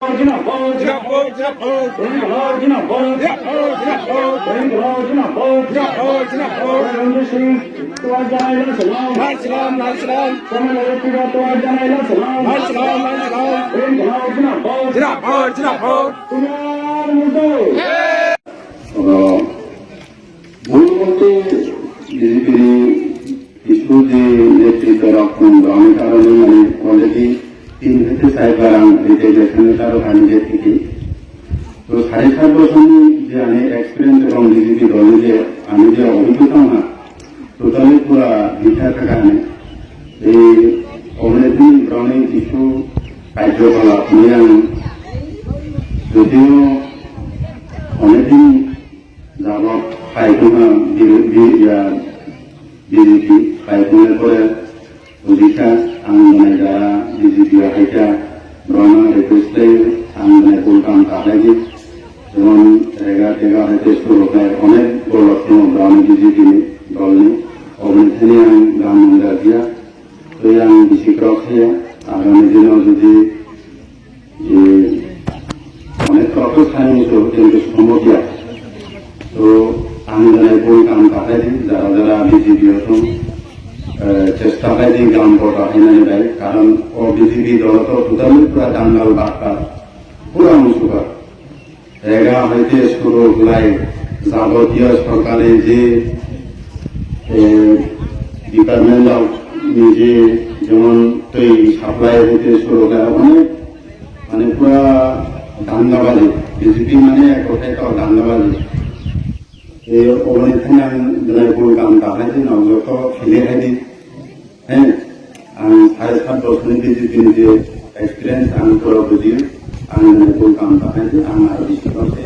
Isu di netrika rakun kami karena ini already tim itu saya barang rejection taruh kami jadi. Terus hari Sabtu ini dia ini experience orang di sini dulu dia kami dia orang itu tahu nak. Totally pura bicara kan. Di already running isu kajian kalau yang video already jawab kajian di ya BJP kaitnya pada Odisha anggaran negara BJP aja Brahma representatif anggaran kulkam lagi dengan rega itu seluruhnya oleh golongan Brahma BJP golongan orang ini yang Brahma dia itu yang disikroksnya anggaran jenis jadi oleh proses hanya itu yang kemudian তো anggaran kulkam lagi যারা BJP itu চেষ্টা পাই গ্রাম করা এনে দেয় কারণ ও BJP দল তো totally পুরা দাঙ্গাল বাক্কা পুরা মুসুকা এরা হইতে শুরু হলাই যাবতীয় সরকারে যে ডিপার্টমেন্ট অফ নিজে যেমন এই সাপ্লাই হইতে শুরু হয় অনেক মানে পুরা দাঙ্গাবাজি বিজেপি মানে এক কথায় তো দাঙ্গাবাজি এই অবনীতিনে আমি কাম তাহাইছি নজরত ফিরে খাইছি হ্যাঁ আমি 7.5 বছর বিজেপি যে এক্সপিরিয়েন্স আমি পুরো বুঝি আমি কাম তাহাইছি আমার বেশি করছে